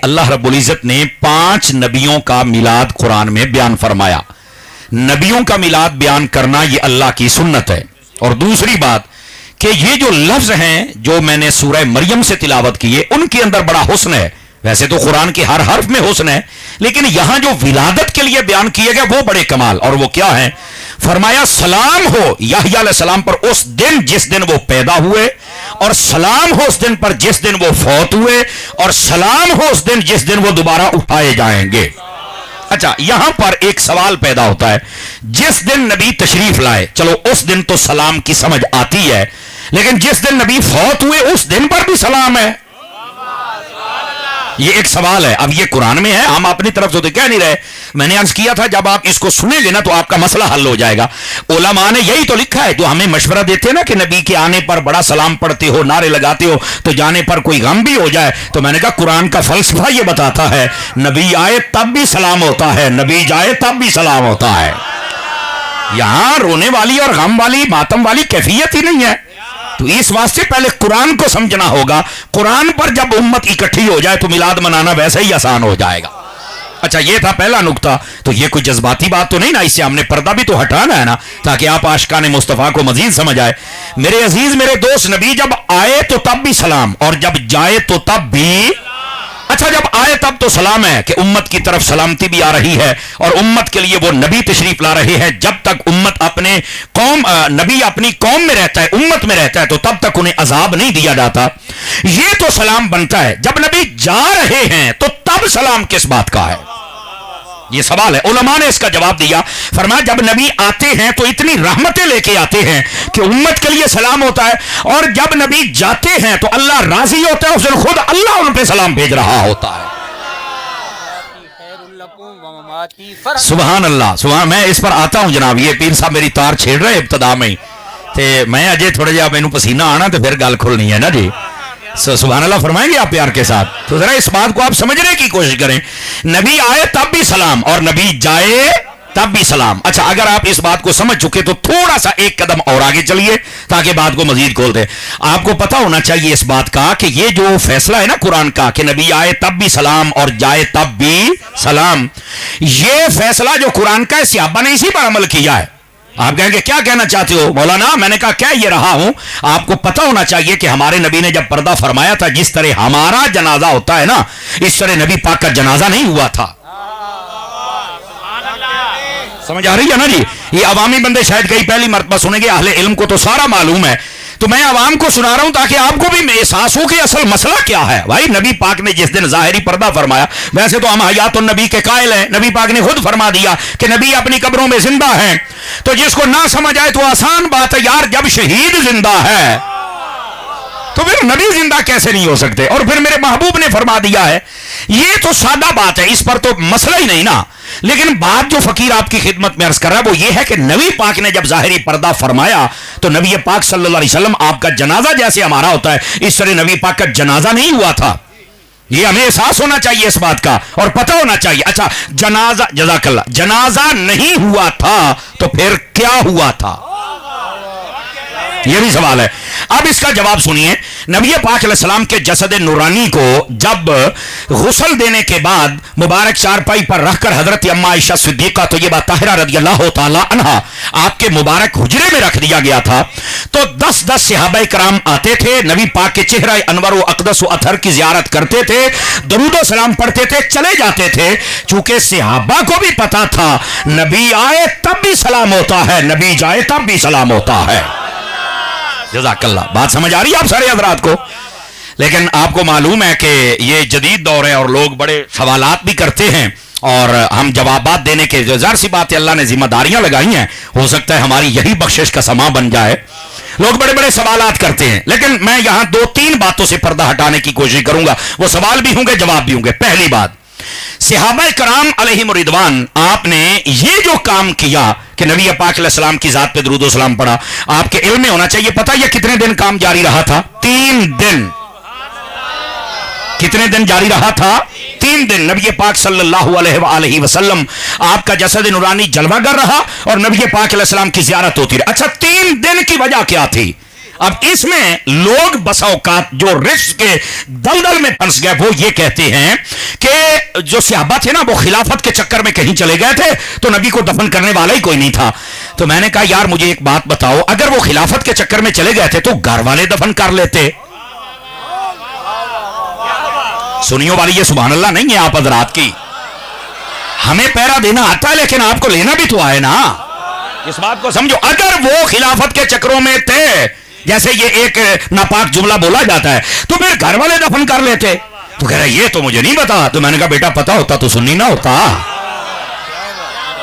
اللہ رب العزت نے 5 نبیوں کا میلاد قرآن میں بیان فرمایا. نبیوں کا میلاد بیان کرنا یہ اللہ کی سنت ہے. اور دوسری بات کہ یہ جو لفظ ہیں جو میں نے سورہ مریم سے تلاوت کیے ان کے اندر بڑا حسن ہے. ویسے تو قرآن کے ہر حرف میں حسن ہے، لیکن یہاں جو ولادت کے لیے بیان کیے گئے وہ بڑے کمال. اور وہ کیا ہے؟ فرمایا سلام ہو یحییٰ علیہ السلام پر اس دن جس دن وہ پیدا ہوئے، اور سلام ہو اس دن پر جس دن وہ فوت ہوئے، اور سلام ہو اس دن جس دن وہ دوبارہ اٹھائے جائیں گے. اچھا، یہاں پر ایک سوال پیدا ہوتا ہے. جس دن نبی تشریف لائے، چلو اس دن تو سلام کی سمجھ آتی ہے، لیکن جس دن نبی فوت ہوئے اس دن پر بھی سلام ہے. یہ ایک سوال ہے. اب یہ قرآن میں ہے، ہم اپنی طرف سے تو کہہ نہیں رہے. میں نے عرض کیا تھا جب آپ اس کو سنیں گے نا تو آپ کا مسئلہ حل ہو جائے گا. علماء نے یہی تو لکھا ہے، جو ہمیں مشورہ دیتے ہیں نا کہ نبی کے آنے پر بڑا سلام پڑھتے ہو، نعرے لگاتے ہو، تو جانے پر کوئی غم بھی ہو جائے. تو میں نے کہا قرآن کا فلسفہ یہ بتاتا ہے نبی آئے تب بھی سلام ہوتا ہے، نبی جائے تب بھی سلام ہوتا ہے. یہاں رونے والی اور غم والی ماتم والی کیفیت ہی نہیں ہے. تو اس واسطے پہلے قرآن کو سمجھنا ہوگا. قرآن پر جب امت اکٹھی ہو جائے تو میلاد منانا ویسے ہی آسان ہو جائے گا. اچھا، یہ تھا پہلا نقطہ. تو یہ کوئی جذباتی بات تو نہیں نا، اس سے ہم نے پردہ بھی تو ہٹانا ہے نا، تاکہ آپ عاشقان مصطفیٰ کو مزید سمجھ آئے. میرے عزیز، میرے دوست، نبی جب آئے تو تب بھی سلام، اور جب جائے تو تب بھی. اچھا، جب آئے تب تو سلام ہے کہ امت کی طرف سلامتی بھی آ رہی ہے، اور امت کے لیے وہ نبی تشریف لا رہے ہیں. جب تک امت اپنے نبی اپنی قوم میں رہتا ہے، امت میں رہتا ہے، تو تب تک انہیں عذاب نہیں دیا جاتا. یہ تو سلام بنتا ہے. جب نبی جا رہے ہیں تو تب سلام کس بات کا ہے؟ یہ سوال ہے. علماء نے اس کا جواب دیا. فرمایا جب نبی آتے ہیں تو اتنی رحمتیں لے کے آتے ہیں کہ امت کے لیے سلام ہوتا ہے، اور جب نبی جاتے ہیں تو اللہ راضی ہوتا ہے، اس دن خود اللہ ان پہ سلام بھیج رہا ہوتا ہے. سبحان اللہ، سبحان. میں اس پر آتا ہوں جناب. یہ پیر صاحب میری تار چھیڑ رہے ابتدا میں ہی تے میں اجے تھوڑے جہا مینوں پسینہ آنا تو پھر گل کھلنی ہے نا جی. سبحان اللہ فرمائیں گے آپ پیار کے ساتھ. تو ذرا اس بات کو آپ سمجھنے کی کوشش کریں. نبی آئے تب بھی سلام، اور نبی جائے تب بھی سلام. اچھا، اگر آپ اس بات کو سمجھ چکے تو تھوڑا سا ایک قدم اور آگے چلیے تاکہ بات کو مزید کھول دیں. آپ کو پتا ہونا چاہیے اس بات کا کہ یہ جو فیصلہ ہے نا قرآن کا کہ نبی آئے تب بھی سلام اور جائے تب بھی سلام، یہ فیصلہ جو قرآن کا ہے صحابہ نے اسی پر عمل کیا ہے. آپ کہیں گے کیا کہنا چاہتے ہو مولانا؟ میں نے کہا کیا یہ رہا ہوں. آپ کو پتا ہونا چاہیے کہ ہمارے نبی نے جب پردہ فرمایا تھا، جس طرح ہمارا جنازہ ہوتا ہے نا، اس طرح نبی پاک کا جنازہ نہیں ہوا تھا. سمجھ آ رہی ہے نا جی؟ یہ عوامی بندے شاید کئی پہلی مرتبہ سنیں گے، اہل علم کو تو سارا معلوم ہے. تو میں عوام کو سنا رہا ہوں تاکہ آپ کو بھی احساس ہو کہ اصل مسئلہ کیا ہے. بھائی نبی پاک نے جس دن ظاہری پردہ فرمایا، ویسے تو ہم حیات النبی کے قائل ہیں، نبی پاک نے خود فرما دیا کہ نبی اپنی قبروں میں زندہ ہیں. تو جس کو نہ سمجھ آئے تو آسان بات ہے یار، جب شہید زندہ ہے تو پھر نبی زندہ کیسے نہیں ہو سکتے؟ اور پھر میرے محبوب نے فرما دیا ہے. یہ تو سادہ بات ہے، اس پر تو مسئلہ ہی نہیں نا. لیکن بات جو فقیر آپ کی خدمت میں عرض کر رہا ہے وہ یہ ہے کہ نبی پاک نے جب ظاہری پردہ فرمایا تو نبی پاک صلی اللہ علیہ وسلم، آپ کا جنازہ جیسے ہمارا ہوتا ہے اس طرح نبی پاک کا جنازہ نہیں ہوا تھا. یہ ہمیں احساس ہونا چاہیے اس بات کا اور پتہ ہونا چاہیے. اچھا، جنازہ، جزاک اللہ، جنازہ نہیں ہوا تھا تو پھر کیا ہوا تھا؟ یہ بھی سوال ہے. اب اس کا جواب سنیے. نبی پاک علیہ السلام کے جسد نورانی کو جب غسل دینے کے بعد مبارک چارپائی پر رکھ کر حضرت اما عائشہ صدیقہ طیبہ طاہرہ رضی اللہ تعالی عنہا آپ کے مبارک حجرے میں رکھ دیا گیا تھا، تو 10 صحابہ کرام آتے تھے، نبی پاک کے چہرہ انور و اقدس و اطہر کی زیارت کرتے تھے، درود و سلام پڑھتے تھے، چلے جاتے تھے. چونکہ صحابہ کو بھی پتا تھا نبی آئے تب بھی سلام ہوتا ہے، نبی جائے تب بھی سلام ہوتا ہے. جزاک اللہ. بات سمجھ آ رہی ہے آپ سارے حضرات کو؟ لیکن آپ کو معلوم ہے کہ یہ جدید دور ہے اور لوگ بڑے سوالات بھی کرتے ہیں، اور ہم جوابات دینے کے جو ظاہر سی بات ہے اللہ نے ذمہ داریاں لگائی ہیں، ہو سکتا ہے ہماری یہی بخشش کا سما بن جائے. لوگ بڑے بڑے سوالات کرتے ہیں، لیکن میں یہاں 2-3 باتوں سے پردہ ہٹانے کی کوشش کروں گا. وہ سوال بھی ہوں گے، جواب بھی ہوں گے. پہلی بات، صحابہ کرام علیہم الرضوان، آپ نے یہ جو کام کیا کہ نبی پاک علیہ السلام کی ذات پہ درود و سلام پڑھا، آپ کے علم میں ہونا چاہیے پتہ یہ کتنے دن کام جاری رہا تھا؟ 3 دن. کتنے دن جاری رہا تھا؟ 3 دن. نبی پاک صلی اللہ علیہ وآلہ وسلم آپ کا جسد نورانی جلوہ گر رہا اور نبی پاک علیہ السلام کی زیارت ہوتی رہی. اچھا، 3 دن کی وجہ کیا تھی؟ अब इसमें लोग बसा औकात जो रिस्क के दलदल में फंस गए वो ये कहते हैं कि जो सहाबा थे ना वो खिलाफत के चक्कर में कहीं चले गए थे तो नबी को दफन करने वाला ही कोई नहीं था। तो मैंने कहा यार मुझे एक बात बताओ, अगर वो खिलाफत के चक्कर में चले गए थे तो घर वाले दफन कर लेते। सुनियो वाली ये सुभान अल्लाह नहीं है आप हजरात की। हमें पैरा देना आता है लेकिन आपको लेना भी तो आए ना, इस बात को समझो। अगर वो खिलाफत के चक्करों में थे, जैसे ये एक नापाक जुमला बोला जाता है, तो फिर घर वाले दफन कर लेते। तो कह रहे ये तो मुझे नहीं पता। तो मैंने कहा बेटा पता होता तो सुन्नी ना होता।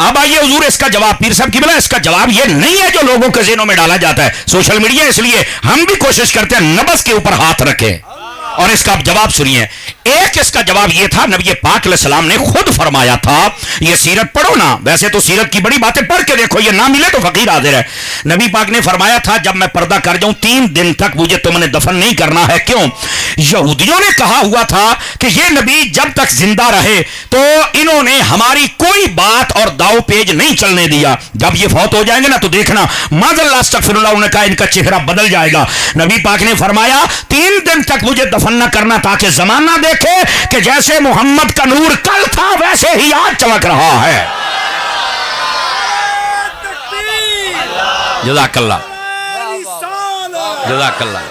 अब आइए हुजूर इसका जवाब, पीर साहब की बोला इसका जवाब ये नहीं है जो लोगों के ज़हनों में डाला जाता है सोशल मीडिया, इसलिए हम भी कोशिश करते हैं नब्ज के ऊपर हाथ रखें। और इसका आप जवाब सुनिए। एक इसका जवाब यह था, नबी पाक अलैहिस्सलाम ने खुद फरमाया था, ये सीरत पढ़ो ना, वैसे तो सीरत की बड़ी बातें पढ़ के देखो, ये ना मिले तो फकीर हाजिर है। नबी पाक ने फरमाया था जब मैं पर्दा कर जाऊं 3 दिन तक मुझे तुमने दफन नहीं करना है। क्यों? यहूदियों ने कहा हुआ था कि ये नबी जब तक जिंदा रहे तो इन्होंने हमारी कोई बात और दाव पेज नहीं चलने दिया, जब ये फौत हो जाएंगे ना तो देखना माज़अल्लाह अस्तगफिरुल्लाह, उन्होंने कहा इनका चेहरा बदल जाएगा। नबी पाक ने फरमाया 3 दिन तक मुझे दफन न करना ताकि जमाना देखे कि जैसे मोहम्मद का नूर कल था वैसे ही आज चमक रहा है। जज़ाकल्लाह जज़ाकल्लाह।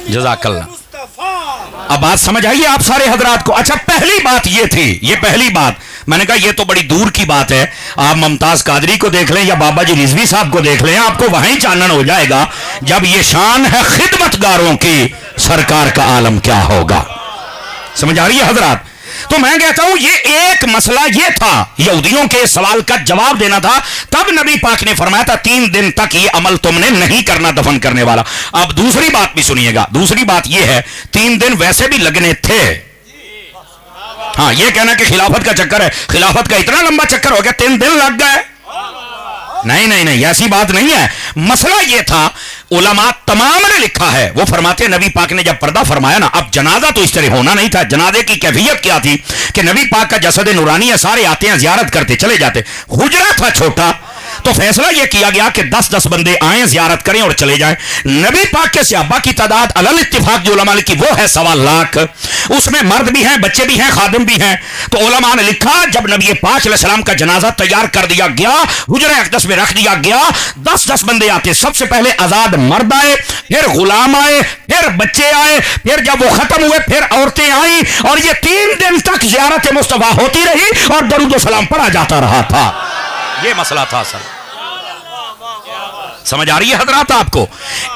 जज़ाकल्लाह। अब बात समझ आइए आप सारे हजरात को। अच्छा पहली बात ये थी, ये पहली बात मैंने कहा ये तो बड़ी दूर की बात है, आप मुमताज कादरी को देख लें या बाबा जी रिजवी साहब को देख लें, आपको वहीं चानन हो जाएगा। जब ये शान है खिदमतगारों की, सरकार का आलम क्या होगा। समझ आ रही है हजरात? तो मैं कहता हूं ये एक मसला ये था, यहूदियों के सवाल का जवाब देना था। तब नबी पाक ने फरमाया था 3 दिन तक ये अमल तुमने नहीं करना दफन करने वाला। अब दूसरी बात भी सुनिएगा, दूसरी बात ये है 3 दिन वैसे भी लगने थे। हाँ ये कहना कि खिलाफत का चक्कर है, खिलाफत का इतना लंबा चक्कर हो गया 3 दिन लग गए, नहीं नहीं नहीं ऐसी बात नहीं है। मसला ये था, उलमा तमाम ने लिखा है, वो फरमाते नबी पाक ने जब पर्दा फरमाया ना, अब जनाजा तो इस तरह होना नहीं था। जनाजे की कैफियत क्या थी कि नबी पाक का जसद नूरानी है, सारे आते हैं जियारत करते चले जाते, हुजरा था छोटा, तो फैसला यह किया गया कि 10-10 बंदे आए जियारत करें और चले जाएं। नबी पाक के सहाबा की तादाद अलल इत्तिफाक जो उलमा की वो है 1.25 लाख, उसमें मर्द भी हैं, बच्चे भी हैं, खादिम भी हैं। तो उलमा ने लिखा जब नबी पाक अलैहिस्सलाम का जनाजा तैयार कर दिया गया, हुजरा अक़दस में रख दिया गया, 10-10 बंदे आते, सबसे पहले आजाद मर्द आए, फिर गुलाम आए, फिर बच्चे आए, फिर जब वो खत्म हुए फिर औरतें आई, और ये 3 दिन तक ज़ियारत मुस्तफा होती रही और दरूद व सलाम पढ़ा जाता रहा था। ये मसला था सर, समझ आ रही है हजरात आपको?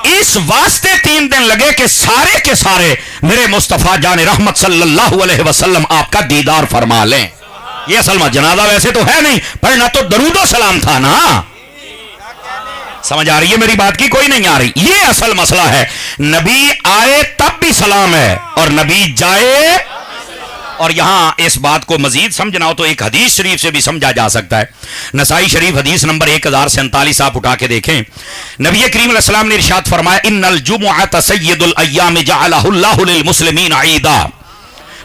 इस वास्ते 3 दिन लगे कि सारे के सारे मेरे मुस्तफा जान रहमत सल्लल्लाहु अलैहि वसल्लम आपका दीदार फरमा लें। ये असल में जनाजा वैसे तो है नहीं, पढ़ना तो दरूद व सलाम था ना। समझ आ रही है मेरी बात की? कोई नहीं आ रही? ये असल मसला है। नबी आए तब भी सलाम है और नबी जाए, और यहां इस बात को मजीद समझना हो तो एक हदीस शरीफ से भी समझा जा सकता है। नसाई शरीफ हदीस नंबर 1047 आप उठा के देखें। नबी करीम अलैहि सलाम ने इरशाद फरमाया इन्नल जुमुअत सय्यदुल अय्याम जअलहुल्लाहु लिल मुस्लिमीन ईदा।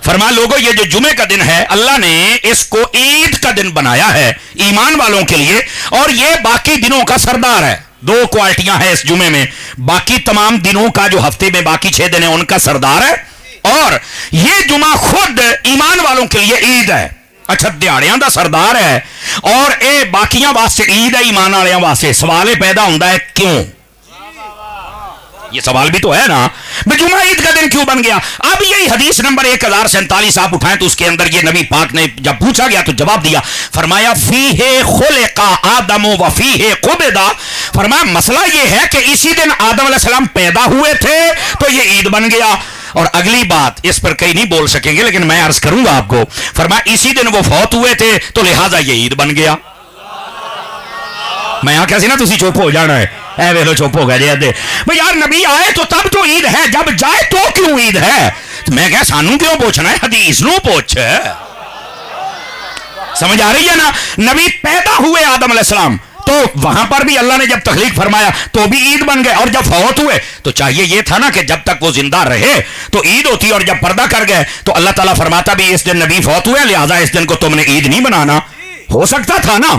फरमाया लोगों ये जो जुमे का दिन है अल्लाह ने इसको ईद का दिन बनाया है ईमान वालों के लिए, और ये बाकी दिनों का सरदार है। 2 क्वालिटियां हैं इस जुमे में, बाकी तमाम दिनों का जो हफ्ते में बाकी 6 दिन है उनका सरदार है, और ये जुमा खुद ईमान वालों के लिए ईद है। अच्छा दिहाड़ियां दा सरदार है और ये बाकियां वास्ते ईद है ईमान वालियां वास्ते। सवाल पैदा होता है क्यों? ये सवाल भी तो है ना, जुमा ईद का दिन क्यों बन गया? अब यही हदीस नंबर 1047 आप उठाएं तो उसके अंदर ये नबी पाक ने जब पूछा गया तो जवाब दिया, फरमाया फीहे खुलिका आदम व फीहे कुबिदा। फरमाया मसला ये है कि इसी दिन आदम अलैहिस्सलाम पैदा हुए थे तो ये ईद बन गया। और अगली बात इस पर कई नहीं बोल सकेंगे लेकिन मैं अर्ज करूंगा आपको, फरमाया इसी दिन वो फौत हुए थे तो लिहाजा ये ईद बन गया। मैं यहां कैसे ना तुसी चुप हो जाना है, ऐ वे लो चुप हो गए जे भाई यार नबी आए तो तब तो ईद है, जब जाए तो क्यों ईद है? तो मैं क्या सानू क्यों पूछना है, हदीस नू पूछ। समझ आ रही है ना? नबी पैदा हुए आदम अलैहिस्सलाम तो वहां पर भी अल्लाह ने जब तखलीक फरमाया तो भी ईद बन गए, और जब फौत हुए तो चाहिए ये था ना कि जब तक वो जिंदा रहे तो ईद होती, और जब पर्दा कर गए तो अल्लाह ताला फरमाता भी इस दिन नबी फौत हुए लिहाजा इस दिन को तुमने ईद नहीं बनाना। हो सकता था ना।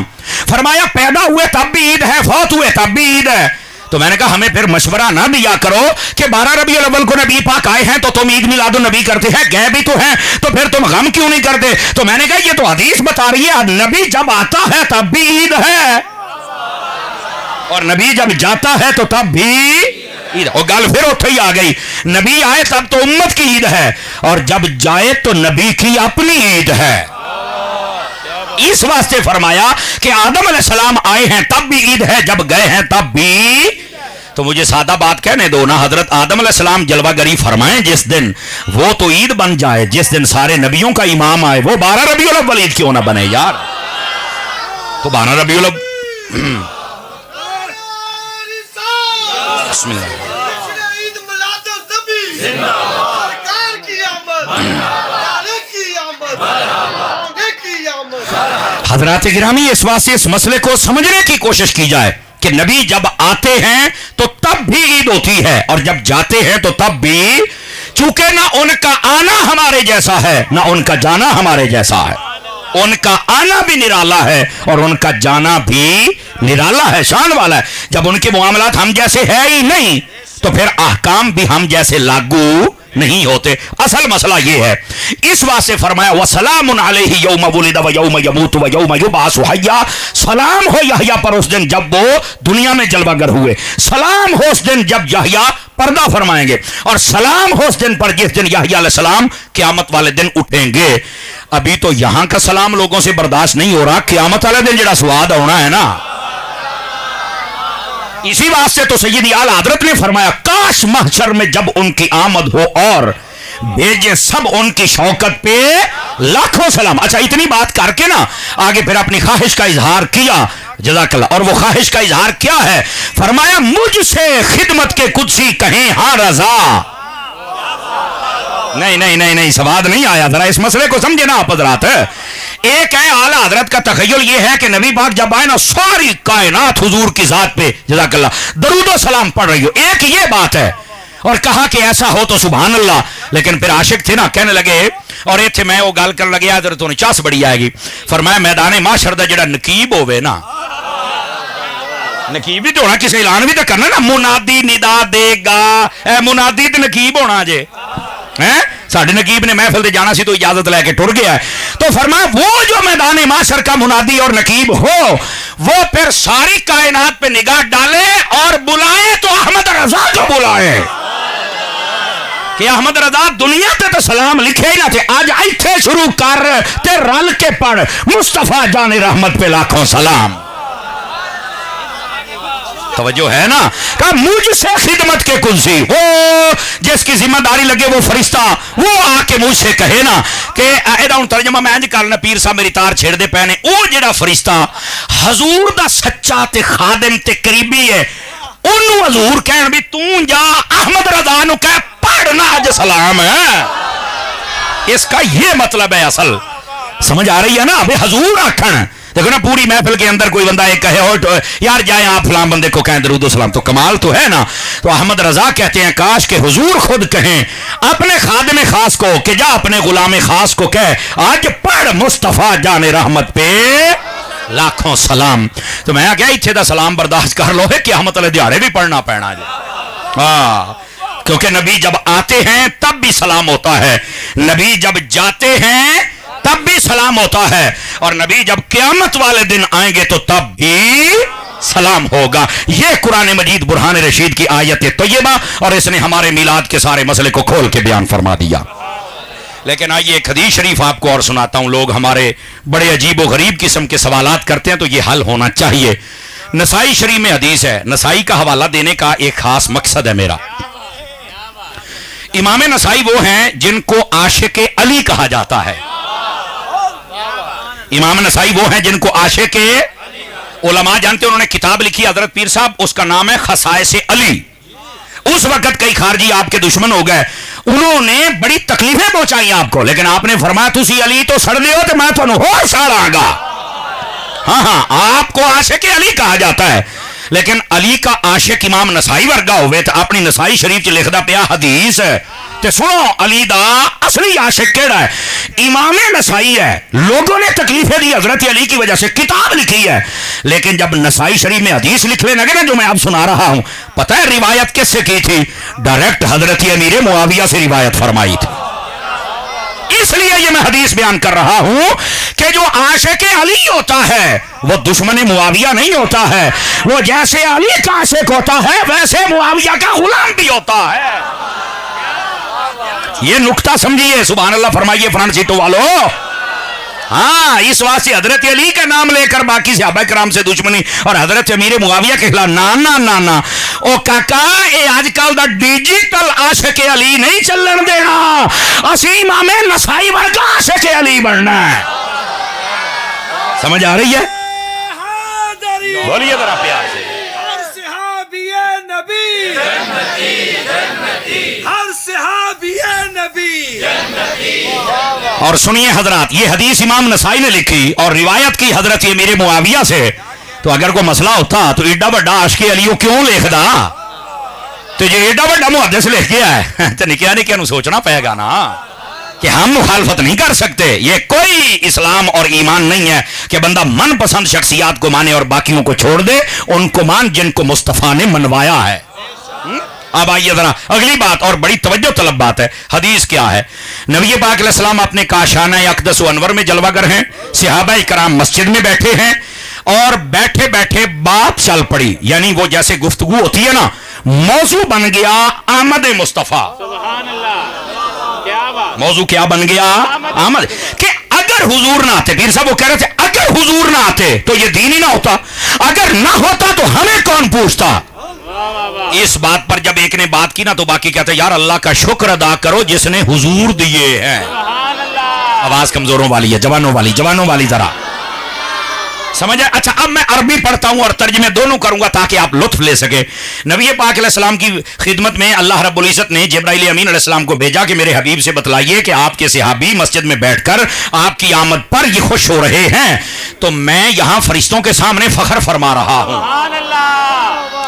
फरमाया पैदा हुए तब भी ईद है, फौत हुए तब भी ईद है। तो मैंने कहा हमें फिर मशवरा ना दिया करो कि 12 रबीउल अव्वल को नबी पाक आए हैं तो तुम ईद मिलादुन नबी करते हैं, गए भी तो हैं, तो फिर तुम गम क्यों नहीं करते। तो मैंने कहा ये तो हदीस बता रही है नबी जब आता है तब भी ईद है, और नबी जब जाता है तो तब भी ईद। और गल फिर उठे ही आ गई, नबी आए तब तो उम्मत की ईद है, और जब जाए तो नबी की अपनी ईद है। इस वास्ते फरमाया कि आदम अलैहिस्सलाम आए हैं तब भी ईद है, जब गए हैं तब भी। तो मुझे सादा बात कहने दो ना, हजरत आदम अलैहिस्सलाम जलवागरी फरमाएं जिस दिन, वो तो ईद बन जाए जिस दिन सारे नबियों का इमाम आए। वो 12 रबीउल अव्वल ईद क्यों ना बने यार। तो 12 रबीउल अव्वल हजरात गिरामी, इस वास्ते इस मसले को समझने की कोशिश की जाए कि नबी जब आते हैं तो तब भी ईद होती है, और जब जाते हैं तो तब भी। चूंकि ना उनका आना हमारे जैसा है ना उनका जाना हमारे जैसा है, उनका आना भी निराला है और उनका जाना भी निराला है, शान वाला है। जब उनके मामलात हम जैसे है ही नहीं तो फिर अहकाम भी हम जैसे लागू नहीं होते। असल मसला ये है, इस वास्ते फरमाया वसलामुन अलैहि यौम वुलिद व यौम यमूत व यौम युबअसु हय्या। सलाम हो यहया पर उस दिन जब वो दुनिया में जलवागर हुए, सलाम हो उस दिन जब यहया पर्दा फरमाएंगे, और सलाम हो उस दिन पर जिस दिन यहया अलैहिस्सलाम क़यामत वाले दिन उठेंगे। अभी तो यहां का सलाम लोगों से बर्दाश्त नहीं हो रहा, क़यामत वाले दिन जड़ा स्वाद होना है ना। इसी वास्ते तो सैयदी आला हजरत ने फरमाया काश महशर में जब उनकी आमद हो और भेजे सब उनकी शौकत पे लाखों सलाम। अच्छा, इतनी बात करके ना आगे फिर अपनी ख्वाहिश का इजहार किया, जज़ाकल्लाह। और वो ख्वाहिश का इजहार क्या है, फरमाया मुझसे खिदमत के कुदसी कहें हाँ रजा। नहीं नहीं नहीं नहीं, सवाद नहीं आया, जरा इस मसले को समझे ना आप हजरात। एक है आला हजरत का तखय्युल ये है कि नबी पाक जब आए ना सारी कायनात हुजूर की जात पे जज़ाकल्लाह दरूदो सलाम पढ़ रही हो, एक ये बात है। और कहा कि ऐसा हो तो सुभान अल्लाह। लेकिन फिर आशिक थे ना, कहने लगे, और इत्थे मैं वो गल कर लगे यार तो चास बड़ी आएगी। फरमाया मैदाने माशर दा जेड़ा नकीब होवे ना, नकीब भी तो होना, किसी ऐलान भी तो करना ना, मुनादी निदा देगा, मुनादी ते नकीब होना जे हैं। साढ़े नकीब ने महफिल से जाना सी तो इजाजत लेके टुर गया है। तो फरमाया वो जो मैदान माशर का मुनादी और नकीब हो, वो फिर सारी कायनात पे निगाह डाले और बुलाए तो अहमद रजा को बुलाए कि अहमद रजा दुनिया ते तो सलाम लिखे ही ना थे, आज इत्थे शुरू कर ते रल के पढ़ मुस्तफा जाने रहमत पे लाखों सलाम। तवज्जो है ना। कहा मुझसे खिदमत के कुर्सी हो, जिसकी जिम्मेदारी लगे वो फरिश्ता वो आके मुझसे कहे ना कि एदा हुण तर्जमा मैं इंज करना, पीर साहब मेरी तार छेड़दे पए ने। वो जेड़ा फरिश्ता हजूर दा सच्चा ते खादिम ते करीबी है, ओनू हजूर कहन भी तू जा अहमद रजा नू कह पढ़ना अज सलाम है। इसका ये मतलब है, असल समझ आ रही है ना। भाई हजूर आखन, देखो ना पूरी महफिल के अंदर कोई बंदा एक कहे हो यार जाए आप फलां बंदे को कहें दरूद सलाम, तो कमाल तो है ना। तो अहमद रजा कहते हैं काश के हुजूर खुद कहें अपने खादिम खास को कि जा अपने गुलाम खास को कह आज पढ़ मुस्तफा जाने रहमत पे लाखों सलाम। तो मैं क्या इच्छे दा सलाम बर्दाश्त कर लो है कि अहमद वाले दिहाड़े भी पढ़ना पैना जी। हाँ, क्योंकि नबी जब आते हैं तब भी सलाम होता है, नबी जब जाते हैं तब भी सलाम होता है, और नबी जब क़यामत वाले दिन आएंगे तो तब भी सलाम होगा। यह कुरान मजीद बुरहान रशीद की आयत तय्यबा, और इसने हमारे मिलाद के सारे मसले को खोल के बयान फरमा दिया। लेकिन आइए एक हदीस शरीफ आपको और सुनाता हूं। लोग हमारे बड़े अजीब व गरीब किस्म के सवालात करते हैं, तो ये हल होना चाहिए। नसाई शरीफ में हदीस है, नसाई का हवाला देने का एक खास मकसद है मेरा। इमाम नसाई वो हैं जिनको आशिक अली कहा जाता है। इमाम नसाई वो हैं जिनको आशिक उलमा जानते हैं। उन्होंने किताब लिखी हजरत पीर साहब, उसका नाम है खसाइस अली। उस वक्त कई खारजी आपके दुश्मन हो गए, उन्होंने बड़ी तकलीफें पहुंचाई आपको, लेकिन आपने फरमाया तुसी अली तो सड़ दियो तो मैं तुहानू होर सड़ांगा। हाँ हाँ, आपको आशिक अली कहा जाता है। लेकिन अली का आशिक इमाम नसाई वर्गा होवे तो अपनी नसाई शरीफ च लिखदा पिया हदीस تے سنو علی دا اصلی عاشق کیڑا ہے؟ امام نسائی ہے. لوگوں نے تکلیفیں دی حضرت علی کی وجہ سے، کتاب لکھی ہے، لیکن جب نسائی شریف میں حدیث لکھنے لگے نا جو میں اب سنا رہا ہوں، پتہ ہے روایت کس سے کی تھی؟ ڈائریکٹ حضرت امیر معاویہ سے روایت فرمائی تھی. اس لیے یہ میں حدیث بیان کر رہا ہوں کہ جو عاشق علی ہوتا ہے وہ دشمن معاویہ نہیں ہوتا ہے، وہ جیسے علی کا عاشق ہوتا ہے ویسے معاویہ کا غلام بھی ہوتا ہے. یہ نکتہ سمجھیے. سبحان اللہ فرمائیے فرنٹ سیٹوں والو. ہاں اس واسطے حضرت علی کا نام لے کر باقی صحابہ کرام سے دشمنی اور حضرت امیر معاویہ کے خلاف نانا نانا. او کاکا اے آج کل دا ڈیجیٹل عاشق علی نہیں چلن دینا، اسی امام نسائی ورگا عاشق علی بننا ہے. سمجھ آ رہی ہے؟ بولیے ذرا پیار سے. ہر صحابی نبی ہر صحابی نبی. اور سنیے حضرات، یہ حدیث امام نسائی نے لکھی اور روایت کی حضرت امیر معاویہ سے. تو اگر کوئی مسئلہ ہوتا تو ایڈا بڑا عاشق علیو کیوں لکھدا؟ تو یہ ایڈا بڑا محدث لکھ گیا ہے تو نکیا نکیا نو سوچنا پائے گا نا کہ ہم مخالفت نہیں کر سکتے. یہ کوئی اسلام اور ایمان نہیں ہے کہ بندہ من پسند شخصیات کو مانے اور باقیوں کو چھوڑ دے. ان کو مان جن کو مصطفیٰ نے منوایا ہے. اب آئیے ذرا اگلی بات اور بڑی توجہ طلب بات ہے. حدیث کیا ہے؟ نبی پاک علیہ السلام اپنے کاشانہ اقدس و انور میں جلوہ گر ہیں، صحابہ کرام مسجد میں بیٹھے ہیں اور بیٹھے بیٹھے بات چل پڑی، یعنی وہ جیسے گفتگو ہوتی ہے نا، موضوع بن گیا آمد مصطفیٰ. موضوع کیا بن گیا؟ آمد. کہ اگر حضور نہ آتے، پیر صاحب وہ کہہ رہے تھے اگر حضور نہ آتے تو یہ دین ہی نہ ہوتا، اگر نہ ہوتا تو ہمیں کون پوچھتا. اس بات پر جب ایک نے بات کی نا تو باقی کہتے یار اللہ کا شکر ادا کرو جس نے حضور دیے ہیں. آواز کمزوروں والی ہے، جوانوں والی ذرا سمجھے. اچھا اب میں عربی پڑھتا ہوں اور ترجمے دونوں کروں گا تاکہ آپ لطف لے سکے. نبی پاک علیہ السلام کی خدمت میں اللہ رب العزت نے جبرائیل امین علیہ السلام کو بھیجا کہ میرے حبیب سے بتلائیے کہ آپ کے صحابی مسجد میں بیٹھ کر آپ کی آمد پر یہ خوش ہو رہے ہیں، تو میں یہاں فرشتوں کے سامنے فخر فرما رہا ہوں.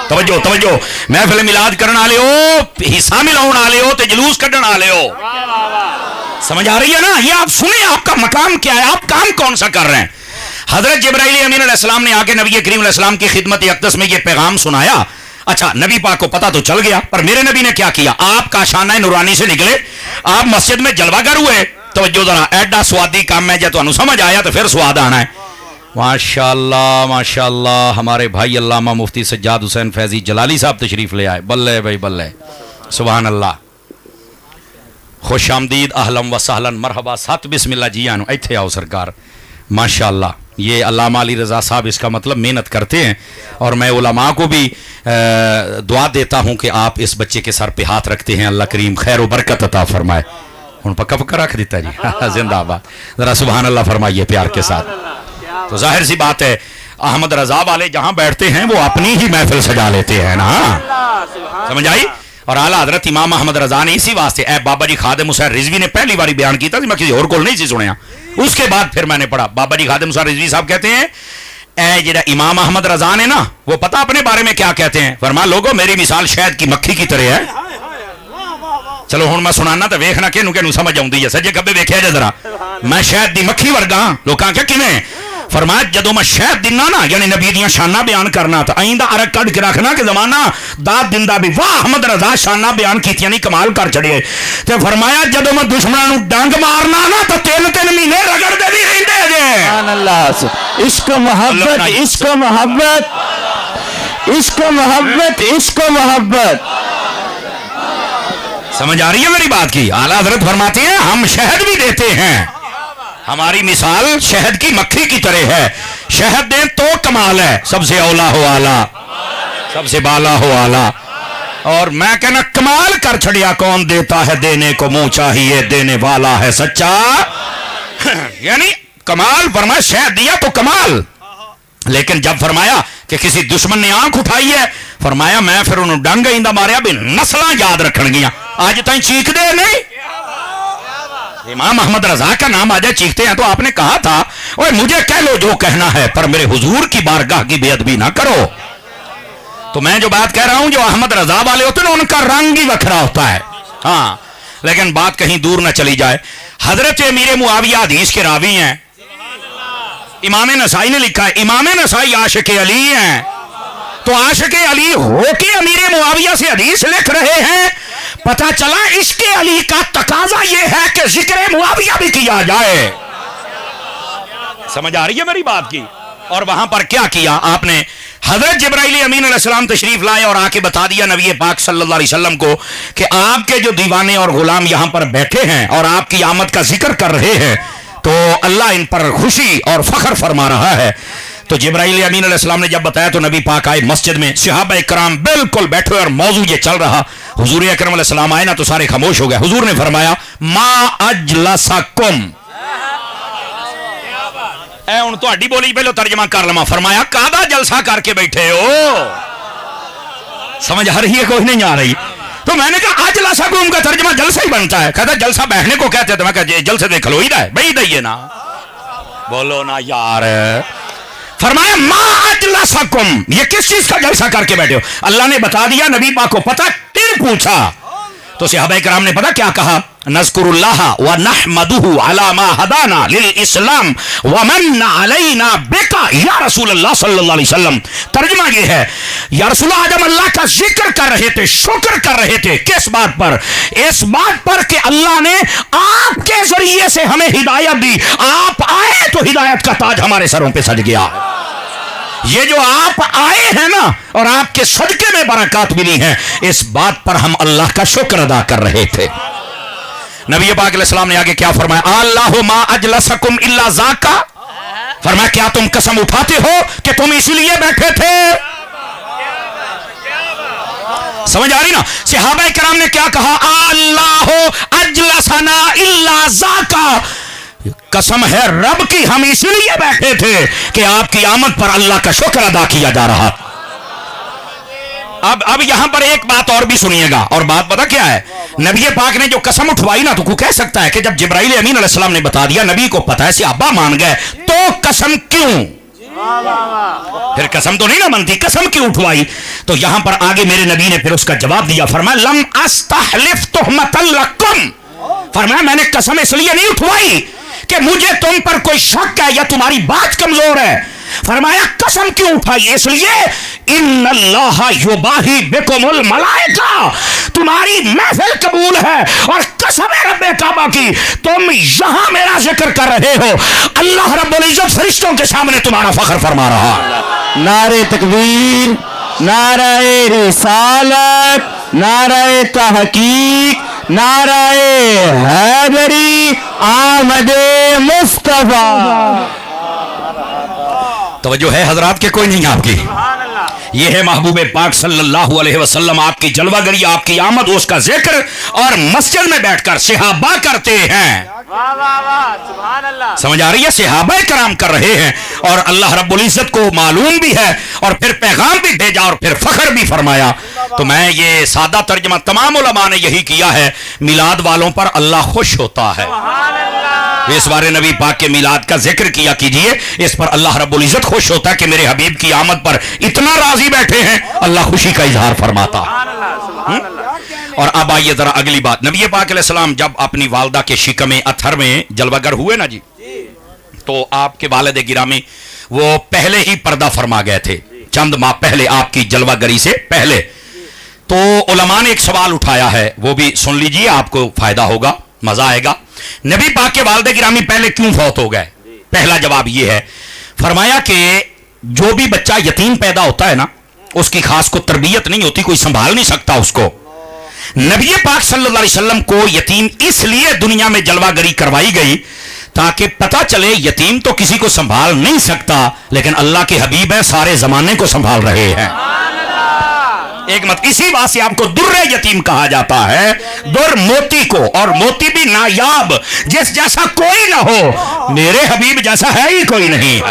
توجہ محفل میلاد کرن والے ہو، حصہ ملاؤن والے ہو، تے جلوس کڈن والے ہو. سمجھ آ رہی ہے نا؟ یہ آپ سنیں آپ کا مقام کیا ہے، آپ کام کون سا کر رہے ہیں. حضرت جبرائیل امین علیہ السلام نے آ کے نبی کریم علیہ السلام کی خدمت اقدس میں یہ پیغام سنایا. اچھا نبی پاک کو پتا تو چل گیا، پر میرے نبی نے کیا کیا؟ آپ کا شانہ نورانی سے نکلے، آپ مسجد میں جلوہ گر ہوئے. توجہ ذرا، ایڈا سوادی کام ہے، جب تمہیں سمجھ آیا تو پھر سواد آنا ہے. ماشاءاللہ ہمارے بھائی علامہ مفتی سجاد حسین فیضی جلالی صاحب تشریف لے آئے. بلے بھائی بلے، سبحان اللہ. خوش آمدید، اہلم و سہلن، مرحبا. سات بسم اللہ جی آنو ایتھے آؤ سرکار. ماشاءاللہ یہ علامہ علی رضا صاحب اس کا مطلب محنت کرتے ہیں، اور میں علماء کو بھی دعا دیتا ہوں کہ آپ اس بچے کے سر پہ ہاتھ رکھتے ہیں، اللہ کریم خیر و برکت عطا فرمائے. ہوں پکا رکھ دیتا جی. زندہ آباد. ذرا سبحان اللہ فرمائیے پیار کے ساتھ. تو ظاہر سی بات ہے احمد رضا والے جہاں بیٹھتے ہیں وہ اپنی ہی محفل سجا لیتے ہیں نا. سمجھ آئی؟ اور اعلیٰ حضرت امام احمد رضا نے اسی واسطے اے بابا جی خادم حسین رضوی نے پہلی باری بیان کیا تھا، میں کسی اور کو نہیں سی سنیا. اس کے بعد پھر میں نے پڑھا. بابا جی خادم حسین رضوی صاحب کہتے ہیں اے جڑا امام احمد رضا نے نا، وہ پتہ اپنے بارے میں کیا کہتے ہیں؟ فرما لوگوں میری مثال شہد کی مکھی کی طرح ہے. چلو ہوں میں سنانا تو ویکھنا کہ سمجھ آؤں ہے. سجے کبے ویکھیا جا ذرا، میں شہد دی مکھی ورگا. لوکاں کہ کیویں؟ فرمایا جدو میں شہد دینا نا، یعنی نبی دیاں شانہ بیان کرنا، تو آئندہ عرق کڈ کے رکھنا کہ زمانہ داد دندا بھی واہ احمد رضا شانہ بیان کیتیاں نہیں کمال کر چڑھے. تے فرمایا جدو میں دشمنوں ڈنگ مارنا نا تو 3 مہینے رگڑ دے بھی رہندے جے. سبحان اللہ. عشق محبت عشق محبت عشق محبت عشق محبت. سمجھ آ رہی ہے میری بات کی؟ اعلیٰ حضرت فرماتے ہیں ہم شہد بھی دیتے ہیں، ہماری مثال شہد کی مکھی کی طرح ہے. شہد دیں تو کمال ہے، سب سے اولا ہو آلہ، سب سے بالا ہو آلہ. اور میں کہنا کمال کر چھڑیا کون دیتا ہے دینے کو منہ چاہیے دینے والا ہے سچا. یعنی کمال فرمایا شہد دیا تو کمال. لیکن جب فرمایا کہ کسی دشمن نے آنکھ اٹھائی ہے، فرمایا میں پھر انہوں ڈنگ آئندہ ماریا بھی نسلاں یاد رکھن گیا. آج تائیں چیخ دے نہیں. امام احمد رضا کا نام آجائے چیختے ہیں تو آپ نے کہا تھا اوے مجھے کہہ لو جو کہنا ہے پر میرے حضور کی بارگاہ کی بے ادبی نہ کرو. تو میں جو بات کہہ رہا ہوں جو احمد رضا والے ہوتے ہیں ان کا رنگ ہی وکھرا ہوتا ہے. ہاں लेकिन बात कहीं दूर न चली जाए। हजरत अमीर मुआविया हदीस के रावी हैं। इमाम नसाई ने लिखा है, इमाम नसाई आशिक अली हैं, तो आशिक अली होके अमीर मुआविया से हदीस लिख रहे हैं। पता चला इसके अली का तकाजा ये है कि जिक्र मुआविया भी किया जाए। समझ आ रही है मेरी बात की? और वहां पर क्या किया आपने? हजरत जिब्राइल अमीन अलैहिस्सलाम तशरीफ लाए और आके बता दिया नबी पाक सल्लल्लाहु अलैहि वसल्लम को कि आपके जो दीवाने और गुलाम यहां पर बैठे हैं और आपकी आमद का जिक्र कर रहे हैं, तो अल्लाह इन पर खुशी और फख्र फरमा रहा है। तो जिब्राइल अमीन अलैहिस्सलाम ने जब बताया तो नबी पाक आए मस्जिद में, सहाबा इकराम बिल्कुल बैठे और मौजू ये चल रहा। हुजूर अकरम अलैहिस्सलाम आए ना तो सारे खामोश हो गए। हुजूर ने फरमाया मा अजलसकुम, ऐ हुण तुहाडी बोली पहले तर्जमा कर लवां। फरमाया कादा जलसा करके बैठे हो? समझ आ रही है? कोई नहीं आ रही? तो मैंने कहा अजलसा कुम का तर्जमा जलसा ही बनता है। कहता जलसा बैठने को कहते हैं। तो मैं कहा जलसे देख लो, इधर बैठ दइए ना, बोलो ना यार। फरमाया मा अजलसकुम, ये किस चीज का जलसा करके बैठे हो? अल्लाह ने बता दिया, नबी पाक को पता, फिर पूछा। तो सहाबा किराम ने पता क्या कहा? नज़कुरुल्लाह व नहमदुहु अला मा हदाना लिल इस्लाम व मन्ना अलैना बिका या रसूलल्लाह सल्लल्लाहु अलैहि वसल्लम। तर्जुमा ये है, या रसूलल्लाह आज हम अल्लाह का जिक्र कर रहे थे, शुक्र कर रहे थे। किस बात पर? इस बात पर कि अल्लाह ने आपके जरिए से हमें हिदायत दी। आप आए तो हिदायत का ताज हमारे सरों पे सज गया। ये जो आप आए हैं ना और आपके सदके में बरकत मिली है, इस बात पर हम अल्लाह का शुक्र अदा कर रहे थे। नबी पाक अलैहिस्सलाम ने आगे क्या फरमाया? अल्लाहु मा अजलसकुम इल्ला ज़ाका। फरमाया क्या तुम कसम उठाते हो कि तुम इसीलिए बैठे थे? समझ आ रही ना? सहाबा किराम ने क्या कहा? अल्लाहु अजलसना इल्ला ज़ाका, कसम है रब की हम इसलिए बैठे थे कि आपकी आमद पर अल्लाह का शुक्र अदा किया जा रहा। अब यहां पर एक बात और भी सुनिएगा। और बात पता क्या है? नबी पाक ने जो कसम उठवाई ना, तो कोई कह सकता है कि जब जिब्राइल अमीन अलैहिस्सलाम ने बता दिया, नबी को पता है, सहाबा मान गए, तो कसम क्यों? फिर कसम तो नहीं ना बनती, कसम क्यों उठवाई? तो यहां पर आगे मेरे नबी ने फिर उसका जवाब दिया। फरमाया लम अस्तहलिफ तुहमतन लकुम, फरमाया मैंने कसम इसलिए नहीं उठवाई कि मुझे तुम पर कोई शक है या तुम्हारी बात कमजोर है। फरमाया कसम क्यों उठाई? इसलिए इन्नल्लाह युबाही बिकुमुल मलाइका, तुम्हारी महफिल कबूल है और कसम है रब्बे काबा की, तुम यहां मेरा जिक्र कर रहे हो, अल्लाह रब्बुल इज्जत फरिश्तों के सामने तुम्हारा फख्र फरमा रहा। नारे तकबीर, नारे रिसालत, नारे तहकीक, नारे हैदरी, आमदे मुस्तफा। तवज्जो है हजरात के? कोई नहीं आपकी? ये है महबूब पाक सल्लल्लाहु अलैहि वसल्लम, आपकी जलवागरी, आपकी आमद, उसका जिक्र और मस्जिद में बैठकर सहाबा करते हैं। समझ आ रही है? सहाबा कराम कर रहे हैं और अल्लाह रब्बुल इज्जत को मालूम भी है और फिर पैगाम भी भेजा और फिर फख्र भी फरमाया। तो मैं ये सादा तर्जमा तमाम उलमा ने यही किया है, मिलाद वालों पर अल्लाह खुश होता है। इस बारे नबी पाक के मिलाद का जिक्र किया कीजिए, इस पर अल्लाह रब्बुल इज्जत खुश होता है कि मेरे हबीब की आमद पर इतना राजी बैठे हैं, अल्लाह खुशी का इजहार फरमाता। और अब आइए जरा अगली बात। नबी पाक अलैहिस्सलाम जब अपनी वालदा के शिकम अथर में जलवागर हुए ना जी, तो आपके वालिद गिरामी वो पहले ही पर्दा फरमा गए थे, चंद माह पहले, आपकी जलवागरी से पहले। तो उलमा ने एक सवाल उठाया है, वो भी सुन लीजिए, आपको फायदा होगा, मजा आएगा। नबी पाक के वालिद गिरामी पहले क्यों फौत हो गए? पहला जवाब ये है, फरमाया कि जो भी बच्चा यतीम पैदा होता है ना, उसकी खास को तरबियत नहीं होती, कोई संभाल नहीं सकता उसको। नबी पाक सल्लल्लाहु अलैहि वसल्लम को यतीम इसलिए दुनिया में जलवागरी करवाई गई ताकि पता चले यतीम तो किसी को संभाल नहीं सकता, लेकिन अल्लाह के हबीब है, सारे जमाने को संभाल रहे हैं। एक मत, इसी बात से आपको दुर्रे यतीम कहा जाता है, दुर मोती को, और मोती भी नायाब, जिस जैसा कोई ना हो, मेरे हबीब जैसा है ही कोई नहीं।